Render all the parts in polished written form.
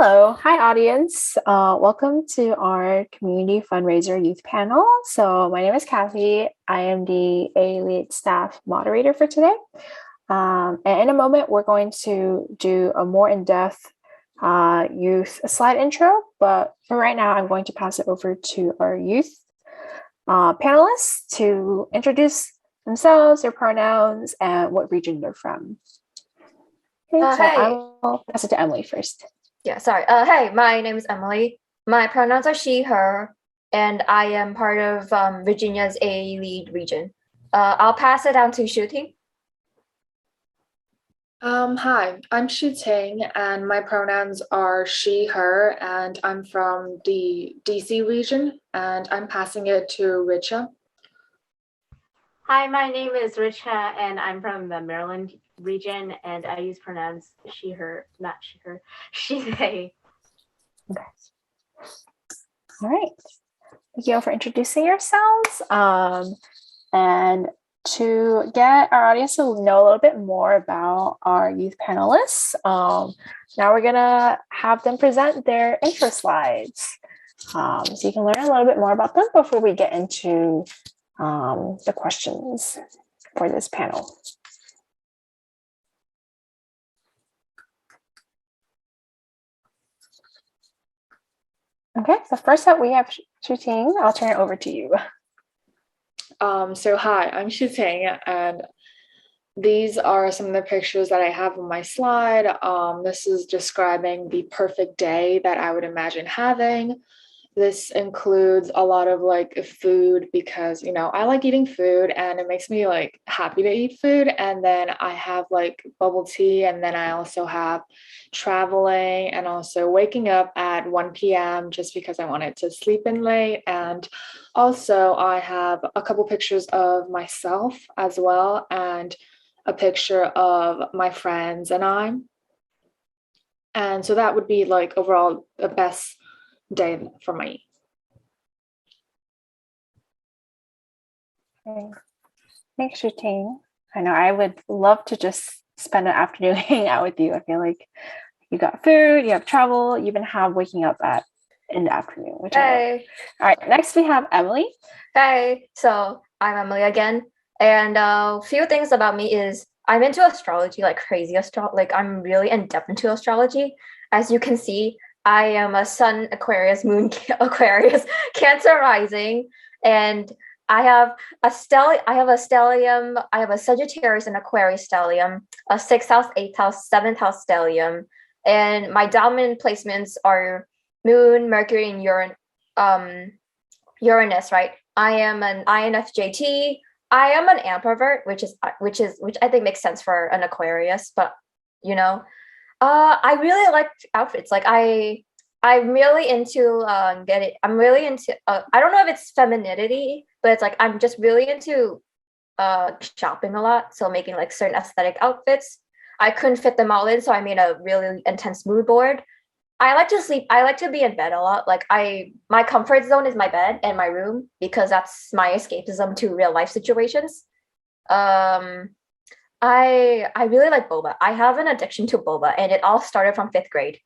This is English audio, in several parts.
Hello, hi audience. Welcome to our community fundraiser youth panel. So my name is Kathy. I am the AALEAD staff moderator for today. And in a moment, we're going to do a more in-depth youth slide intro. But for right now, I'm going to pass it over to our youth panelists to introduce themselves, their pronouns, and what region they're from. Okay, so Hey. I will pass it to Emily first. Yeah, sorry. Hey, my name is Emily. My pronouns are she, her, and I am part of Virginia's AALEAD region. I'll pass it down to Shooting. Hi, I'm Shu Ting, and my pronouns are she, her, and I'm from the DC region, and I'm passing it to Richa. Hi, my name is Richa, and I'm from the Maryland region, and I use pronouns she, her, not she, her, she, they. Okay. All right. Thank you all for introducing yourselves. And to get our audience to know a little bit more about our youth panelists, now we're gonna have them present their intro slides. So you can learn a little bit more about them before we get into the questions for this panel. Okay, so first up we have Shu Ting. I'll turn it over to you. So hi, I'm Shu Ting, and these are some of the pictures that I have on my slide. This is describing the perfect day that I would imagine having. This includes a lot of like food because, I like eating food and it makes me like happy to eat food. And then I have like bubble tea, and then I also have traveling and also waking up at 1 p.m. just because I wanted to sleep in late. And also I have a couple pictures of myself as well, and a picture of my friends and I. And so that would be like overall the best day for me. Thanks, Shu Ting. I know I would love to just spend an afternoon hanging out with you. I feel like you got food, you have travel, you even have waking up in the afternoon, which I love. All right, next we have Emily. Hey, so I'm Emily again, and a few things about me is I'm into astrology, like crazy like I'm really in depth into astrology. As you can see, I am a Sun Aquarius, Moon Aquarius, Cancer rising, and I have a stellium, I have a Sagittarius and Aquarius stellium, a 6th house, 8th house, 7th house stellium, and my dominant placements are Moon, Mercury, and Uranus, right? I am an INFJT. I am an ambivert, which I think makes sense for an Aquarius, but I really like outfits. Like I'm really into I'm really into I don't know if it's femininity, but it's like I'm just really into shopping a lot. So making like certain aesthetic outfits. I couldn't fit them all in, so I made a really intense mood board. I like to sleep. I like to be in bed a lot. Like my comfort zone is my bed and my room because that's my escapism to real life situations. Um, I really like boba. I have an addiction to boba, and it all started from 5th grade.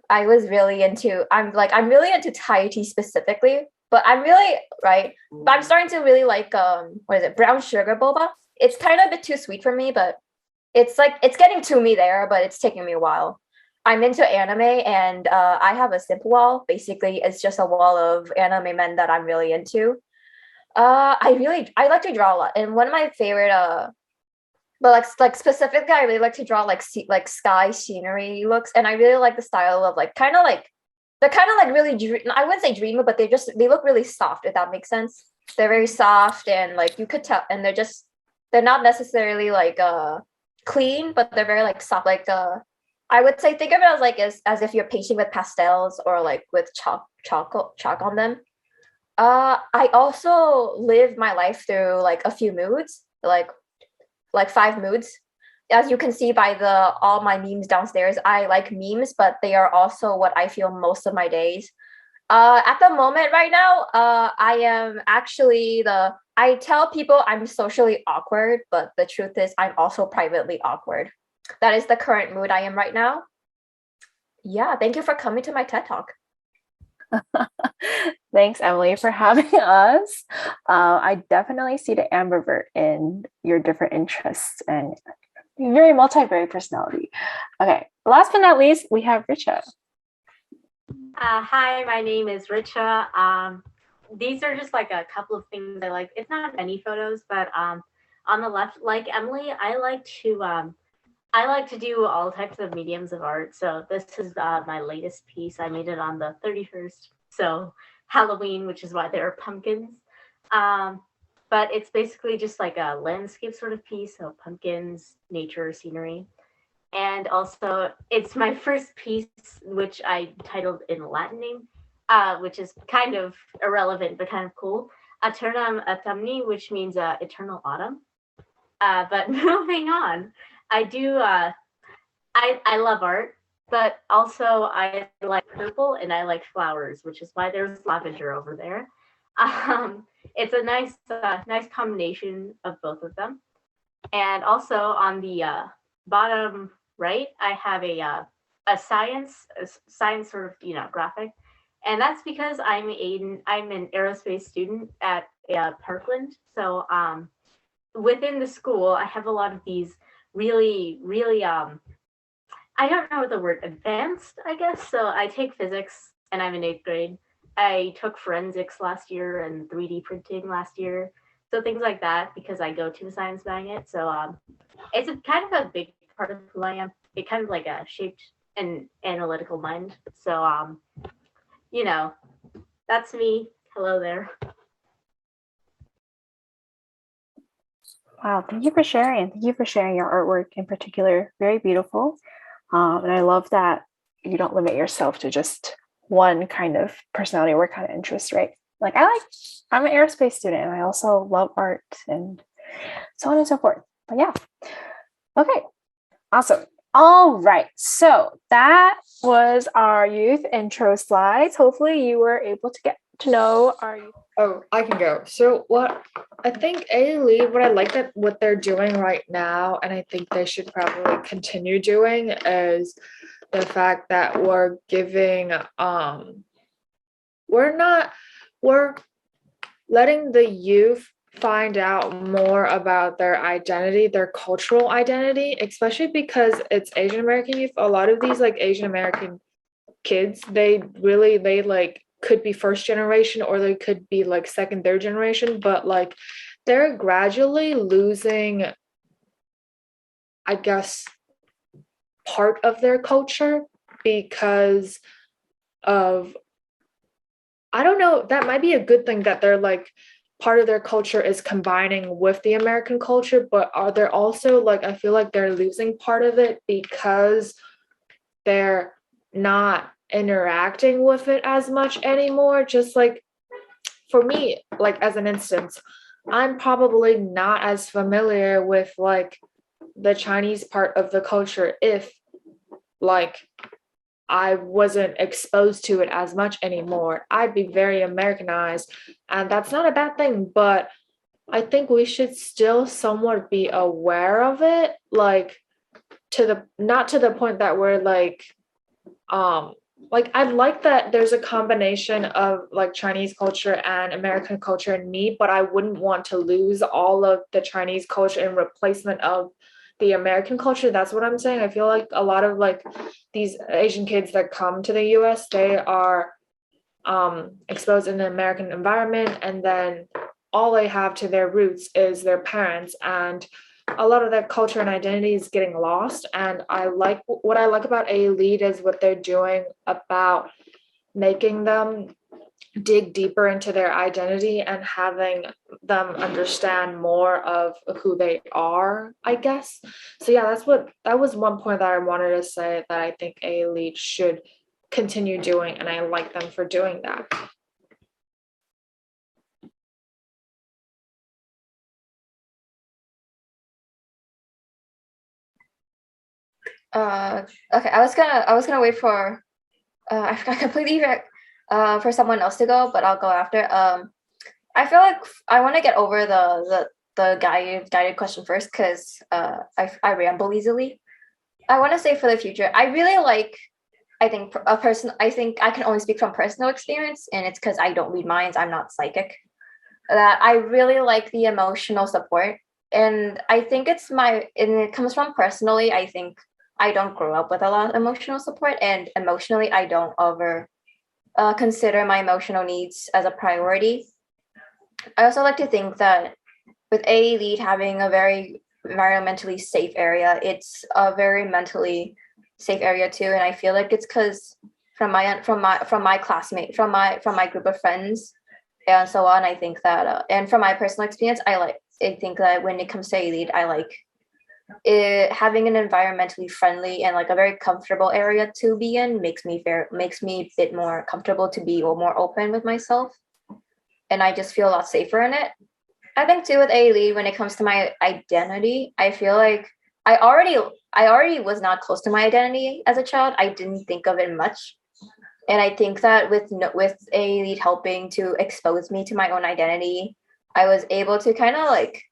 I'm really into Thai tea specifically, but I'm really right. But I'm starting to really like what is it, brown sugar boba. It's kind of a bit too sweet for me, but it's getting to me there, but it's taking me a while. I'm into anime, and I have a simple wall. Basically, it's just a wall of anime men that I'm really into. I like to draw a lot, and one of my favorite but like specifically, I really like to draw like sky scenery looks, and I really like the style of like kind of like they're kind of like really I wouldn't say dreamy, but they look really soft, if that makes sense. They're very soft, and like you could tell, and they're not necessarily like clean, but they're very like soft, like I would say think of it as like as if you're painting with pastels or like with chalk on them. I also live my life through like a few moods, like 5 moods. As you can see by all my memes downstairs, I like memes, but they are also what I feel most of my days. At the moment right now, I am actually I tell people I'm socially awkward, but the truth is I'm also privately awkward. That is the current mood I am right now. Yeah, thank you for coming to my TED Talk. Thanks, Emily, for having us. I definitely see the ambivert in your different interests and very multivariate personality. Okay, last but not least, we have Richa. Hi, my name is Richa. These are just like a couple of things I like. It's not many photos, but on the left, like Emily, I like to do all types of mediums of art. So this is my latest piece. I made it on the 31st, so Halloween, which is why there are pumpkins. Um, but it's basically just like a landscape sort of piece, so pumpkins, nature, scenery. And also, it's my first piece, which I titled in Latin name, which is kind of irrelevant but kind of cool. Aeternum autumni, which means eternal autumn. But moving on, I do. I love art, but also I like purple and I like flowers, which is why there's lavender over there. It's a nice combination of both of them. And also on the bottom right, I have a science sort of graphic, and that's because I'm an aerospace student at Parkland. So within the school, I have a lot of these really I don't know the word advanced, I guess. So I take physics, and I'm in eighth grade. I took forensics last year and 3D printing last year. So things like that because I go to a science magnet. So it's a kind of a big part of who I am. It kind of like shaped an analytical mind. So you know, that's me. Hello there. Wow, thank you for sharing. Thank you for sharing your artwork in particular. Very beautiful. And I love that you don't limit yourself to just one kind of personality or kind of interest, right? Like I'm an aerospace student and I also love art and so on and so forth. But yeah. Okay. Awesome. All right. So that was our youth intro slides. Hopefully you were able to get to know our youth. Oh, I can go. So what I think AALEAD, what I like that what they're doing right now, and I think they should probably continue doing is the fact that we're giving we're letting the youth find out more about their identity, their cultural identity, especially because it's Asian American youth. A lot of these like Asian American kids, they like could be first generation or they could be like second, third generation, but like they're gradually losing, I guess, part of their culture because of, I don't know, that might be a good thing that they're like part of their culture is combining with the American culture, but are there also like, I feel like they're losing part of it because they're not interacting with it as much anymore. Just like for me, like as an instance, I'm probably not as familiar with like the Chinese part of the culture if like I wasn't exposed to it as much anymore. I'd be very Americanized, and that's not a bad thing, but I think we should still somewhat be aware of it, like to the not to the point that we're like I like that there's a combination of like Chinese culture and American culture in me, but I wouldn't want to lose all of the Chinese culture in replacement of the American culture. That's what I'm saying. I feel like a lot of like these Asian kids that come to the US, they are exposed in the American environment, and then all they have to their roots is their parents, and a lot of their culture and identity is getting lost. And I like what I like about AALEAD is what they're doing about making them dig deeper into their identity and having them understand more of who they are, I guess. So yeah, that was one point that I wanted to say that I think AALEAD should continue doing, and I like them for doing that. Okay, I was gonna wait for I forgot completely for someone else to go, but I'll go after. I feel like I want to get over the guided question first because I ramble easily. I want to say for the future, I I think I can only speak from personal experience, and it's because I don't read minds. I'm not psychic. That I really like the emotional support, and I think and it comes from personally. I think I don't grow up with a lot of emotional support, and emotionally, I don't ever consider my emotional needs as a priority. I also like to think that with AALEAD having a very environmentally safe area, it's a very mentally safe area too. And I feel like it's because from my classmate from my group of friends and so on. I think that and from my personal experience, I think that when it comes to AALEAD, I like having an environmentally friendly and like a very comfortable area to be in makes me a bit more comfortable to be more open with myself, and I just feel a lot safer in it. I think too with AALEAD, when it comes to my identity, I feel like I already was not close to my identity as a child. I didn't think of it much, and I think that with AALEAD helping to expose me to my own identity, I was able to kind of like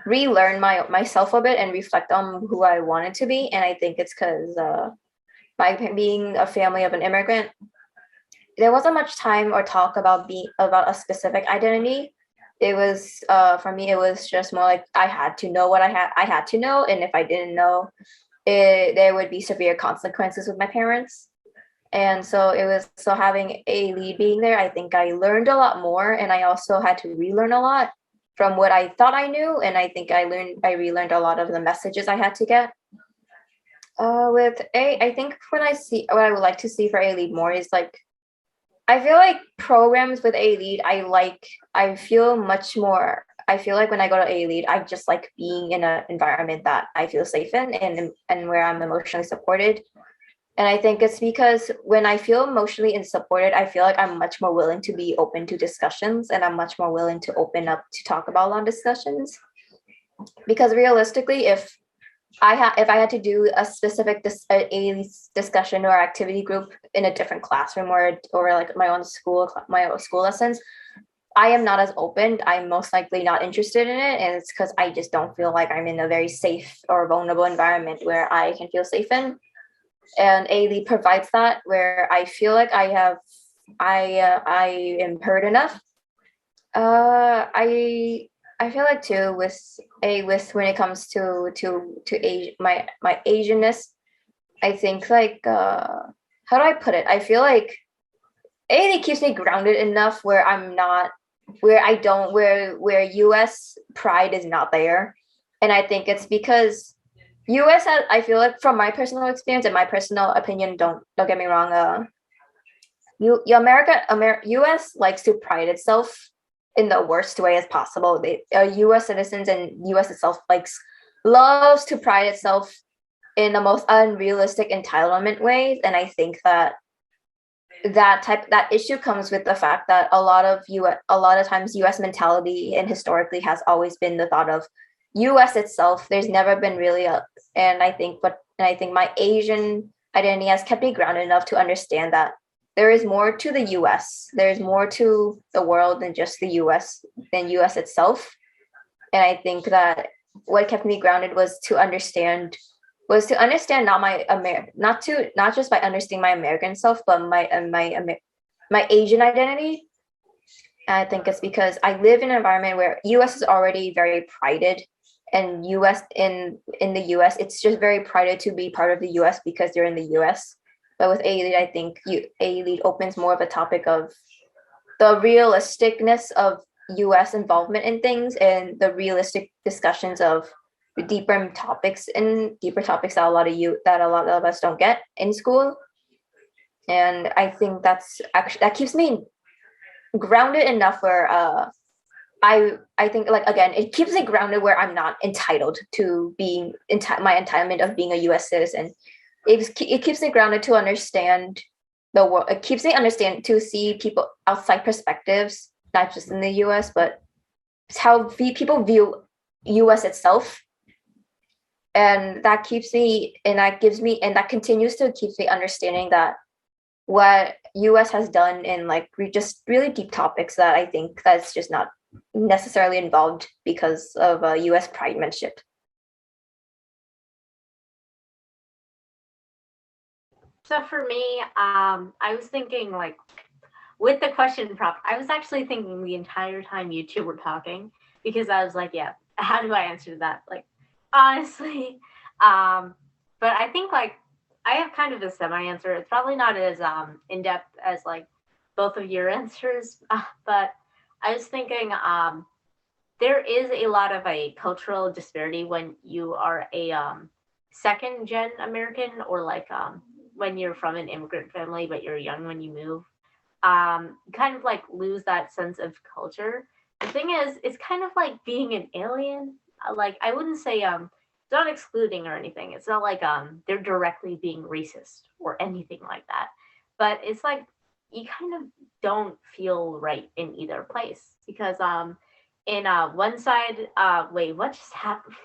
relearn myself a bit and reflect on who I wanted to be. And I think it's because by being a family of an immigrant, there wasn't much time or talk about a specific identity. It was for me, it was just more like I had to know what I had to know, and if I didn't know, there would be severe consequences with my parents. And so having AALEAD being there, I think I learned a lot more, and I also had to relearn a lot from what I thought I knew, and I think I relearned a lot of the messages I had to get. I think what I would like to see for AALEAD more is like, I feel like programs with AALEAD, I feel like when I go to AALEAD, I just like being in an environment that I feel safe in and where I'm emotionally supported. And I think it's because when I feel emotionally unsupported, I feel like I'm much more willing to be open to discussions, and I'm much more willing to open up to talk about long discussions. Because realistically, if I had to do a specific discussion or activity group in a different classroom or like my own school lessons, I am not as open. I'm most likely not interested in it, and it's because I just don't feel like I'm in a very safe or vulnerable environment where I can feel safe in. And AALEAD provides that, where I feel like I am heard enough. I feel like too with when it comes to age, my Asianness, I think like how do I put it? I feel like AALEAD keeps me grounded enough where I'm not where US pride is not there. And I think it's because US has, I feel like from my personal experience and my personal opinion, don't get me wrong, US likes to pride itself in the worst way as possible. US citizens and US itself loves to pride itself in the most unrealistic entitlement ways. And I think that that issue comes with the fact that a lot of times US mentality and historically has always been the thought of US itself. There's never been really and I think my Asian identity has kept me grounded enough to understand that there is more to the US. There's more to the world than just the US itself. And I think that what kept me grounded was to understand not just by understanding my American self, but my Asian identity. And I think it's because I live in an environment where US is already very prided, and US in the US, it's just very prided to be part of the US because they're in the US. But with AALEAD, I think AALEAD opens more of a topic of the realisticness of US involvement in things and the realistic discussions of deeper topics that a lot of us don't get in school. And I think that keeps me grounded enough where I think, like, again, it keeps me grounded where I'm not entitled to being my entitlement of being a US citizen. It keeps me grounded to understand the world. It keeps me understand to see people outside perspectives, not just in the US, but how people view US itself. And that keeps me, and that continues to keep me understanding that what US has done in just really deep topics that I think that's just not necessarily involved because of US pridemanship. So for me, I was thinking like with the question prompt, I was actually thinking the entire time you two were talking because I was like, yeah, how do I answer that? Like, honestly, but I think like I have kind of a semi answer. It's probably not as in depth as like both of your answers, but I was thinking there is a lot of a cultural disparity when you are a second gen American or like when you're from an immigrant family but you're young when you move. Kind of like lose that sense of culture. The thing is, it's kind of like being an alien. Like I wouldn't say it's not excluding or anything. It's not like they're directly being racist or anything like that. But it's like you kind of don't feel right in either place because in one side wait, what just happened?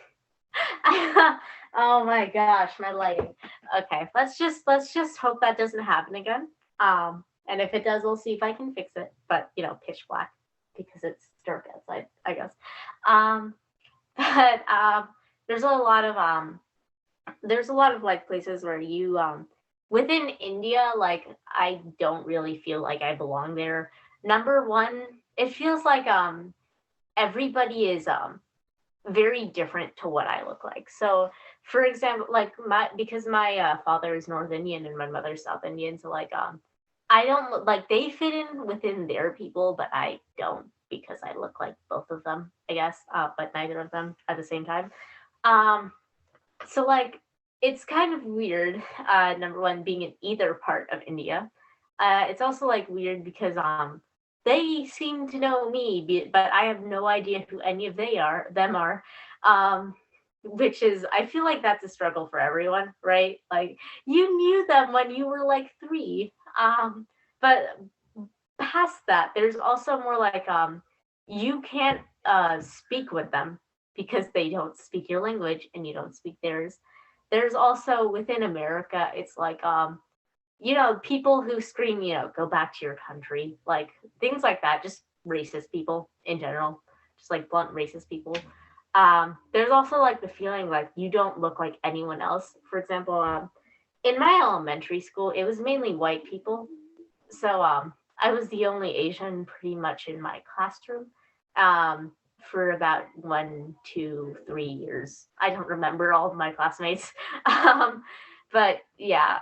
Oh my gosh, my lighting. Okay, let's just hope that doesn't happen again. And if it does, we'll see if I can fix it. But you know, pitch black because it's dark outside, I guess. Um, but there's a lot of like places where you within India, like I don't really feel like I belong there. Number one, it feels like everybody is very different to what I look like. So, for example, like because my father is North Indian and my mother's South Indian, so like I don't look like they fit in within their people, but I don't because I look like both of them, I guess, but neither of them at the same time. Um, so like it's kind of weird. Number one, being in either part of India. It's also like weird because they seem to know me, but I have no idea who any of them are. Um, which is, I feel like that's a struggle for everyone, right? Like you knew them when you were like 3, but past that, there's also more like you can't speak with them because they don't speak your language and you don't speak theirs. There's also within America, it's like you know, people who scream, you know, go back to your country, like things like that, just racist people in general, just like blunt racist people. There's also like the feeling like you don't look like anyone else. For example, in my elementary school, it was mainly white people. So I was the only Asian pretty much in my classroom for about 1, 2, 3 years. I don't remember all of my classmates. But yeah,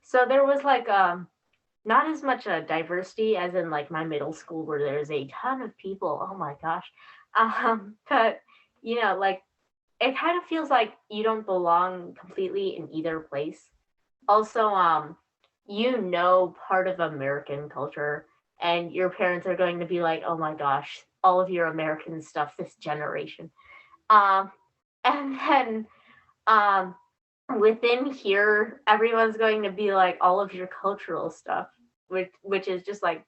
so there was like not as much diversity as in like my middle school where there's a ton of people. Oh my gosh. But you know, like it kind of feels like you don't belong completely in either place. Also, you know, part of American culture, and your parents are going to be like, "Oh my gosh, all of your American stuff this generation," um, and then um, within here, everyone's going to be like all of your cultural stuff, which is just like,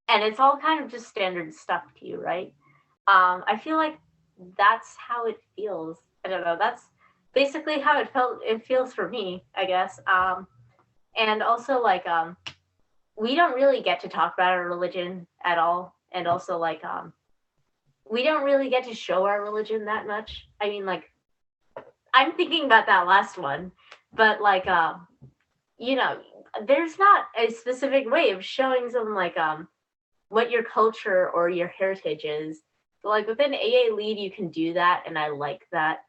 and it's all kind of just standard stuff to you, right? I feel like that's how it feels. I don't know. That's basically how it feels for me, I guess. And also like we don't really get to talk about our religion at all, and also like we don't really get to show our religion that much. I mean, like I'm thinking about that last one, but like you know, there's not a specific way of showing something like what your culture or your heritage is. So like within AALEAD you can do that, and I like that.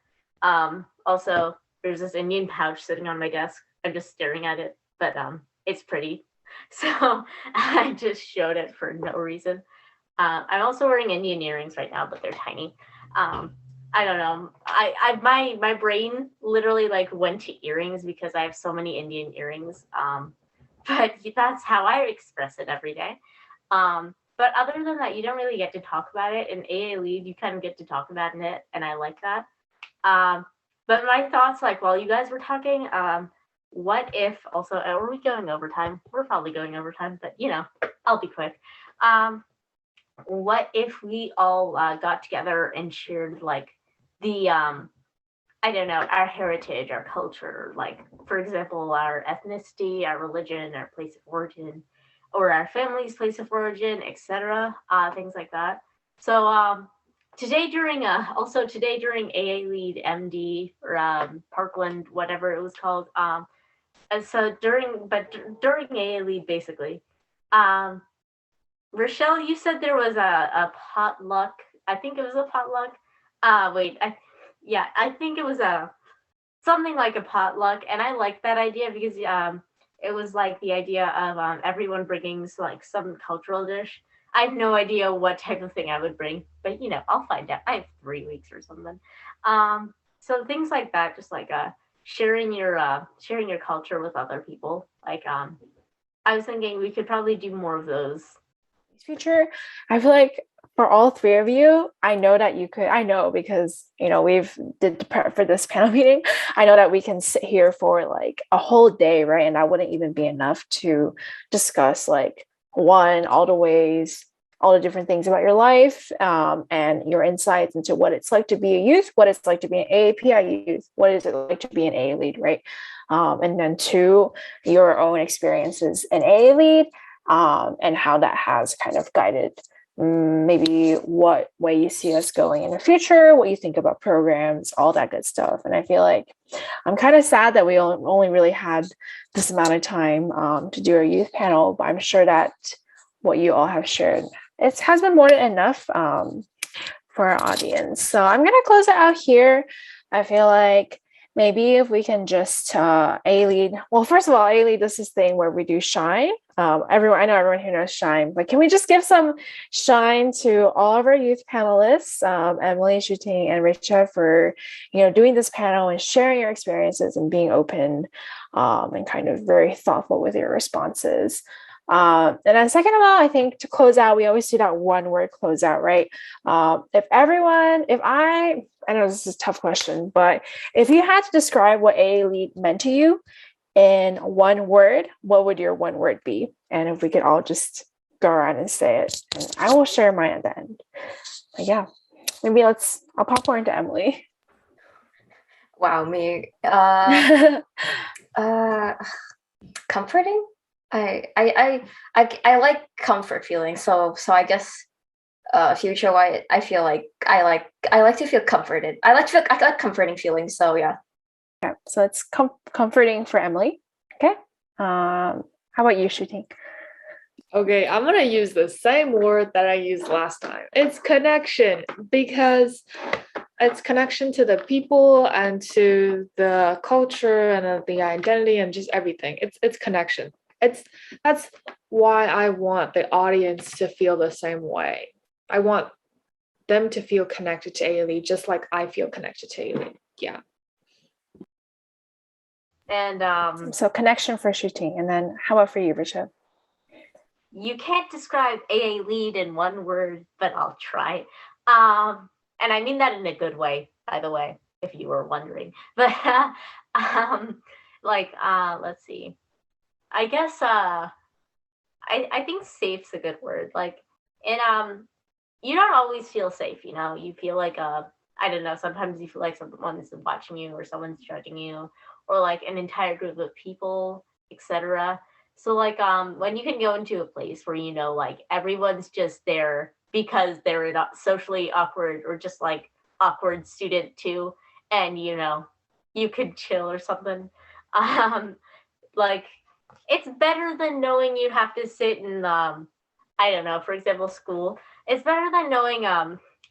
Also there's this Indian pouch sitting on my desk. I'm just staring at it, but it's pretty. So I just showed it for no reason. I'm also wearing Indian earrings right now, but they're tiny. I don't know. My brain literally like went to earrings because I have so many Indian earrings. But that's how I express it every day. But other than that, you don't really get to talk about it. In AALEAD, you kind of get to talk about it, and I like that. But my thoughts, like while you guys were talking, what if also are we going overtime? We're probably going overtime, but you know, I'll be quick. What if we all got together and shared like the I don't know, our heritage, our culture, like for example, our ethnicity, our religion, our place of origin, or our family's place of origin, etc. Things like that. So today during AALEAD MD or Parkland, whatever it was called, so during AALEAD, basically, Rochelle, you said there was a potluck. I think it was a potluck. I think it was something like a potluck, and I like that idea because it was like the idea of everyone bringing like some cultural dish. I have no idea what type of thing I would bring, but I'll find out. I have 3 weeks or something. So things like that, just like sharing your culture with other people. Like I was thinking we could probably do more of those. Future, I feel like for all three of you, I know that you could. I know because we've did prep for this panel meeting. I know that we can sit here for like a whole day, right? And that wouldn't even be enough to discuss like all the ways, all the different things about your life, and your insights into what it's like to be a youth, what it's like to be an AAPI youth, what is it like to be an AALEAD, right? And then two, your own experiences in AALEAD, and how that has kind of guided maybe what way you see us going in the future, what you think about programs, all that good stuff. And I feel like I'm kind of sad that we only really had this amount of time to do our youth panel, but I'm sure that what you all have shared, it has been more than enough for our audience. So I'm going to close it out here. I feel like maybe if we can just AALEAD. Well, first of all, AALEAD does this thing where we do shine. I know everyone here knows shine, but can we just give some shine to all of our youth panelists, Emily, Shuting, and Richa, for doing this panel and sharing your experiences and being open and kind of very thoughtful with your responses. And then second of all, I think to close out, we always do that one word close out, right? I know this is a tough question, but if you had to describe what AALEAD meant to you in one word, what would your one word be? And if we could all just go around and say it, and I will share mine at the end. But yeah, maybe I'll pop more into Emily. Wow, me. Comforting. I like comfort feelings. So I guess future wise, I feel like I like to feel comforted. I like comforting feelings. So yeah. Okay, so it's comforting for Emily. Okay. How about you, Shooting? Okay, I'm gonna use the same word that I used last time. It's connection, because it's connection to the people and to the culture and the identity and just everything. It's connection. That's why I want the audience to feel the same way. I want them to feel connected to AALEAD just like I feel connected to AALEAD. Yeah. And so connection for Shooting. And then how about for you, Richa? You can't describe AALEAD in one word, but I'll try. And I mean that in a good way, by the way, if you were wondering. But let's see. I guess I think safe's a good word. Like, and you don't always feel safe, you feel like I don't know, sometimes you feel like someone's watching you or someone's judging you, or like an entire group of people, etc. So like when you can go into a place where like everyone's just there because they're not socially awkward or just like awkward student too, and you could chill or something. Like it's better than knowing you have to sit in I don't know, for example, school. It's better than knowing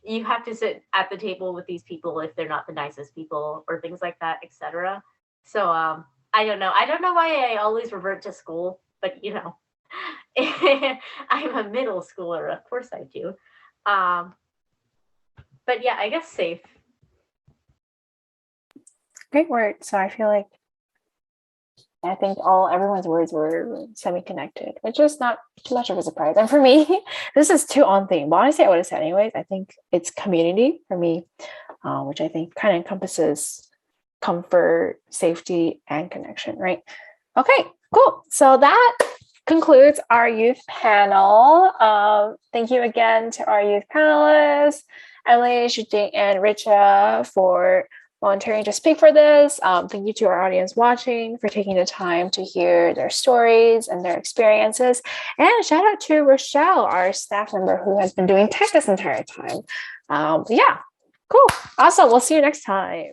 you have to sit at the table with these people if they're not the nicest people or things like that, etc. So I don't know why I always revert to school, but I'm a middle schooler, of course I do. But yeah, I guess safe. Great word. So I feel like I think everyone's words were semi-connected, which is not too much of a surprise. And for me, this is too on theme. But honestly, I would have said anyways. I think it's community for me, which I think kind of encompasses comfort, safety, and connection, right? Okay, cool. So that concludes our youth panel. Thank you again to our youth panelists, Emily, Shooting, and Richa, for volunteering to speak for this. Thank you to our audience watching for taking the time to hear their stories and their experiences. And shout out to Rochelle, our staff member who has been doing tech this entire time. Yeah, cool. Awesome. We'll see you next time.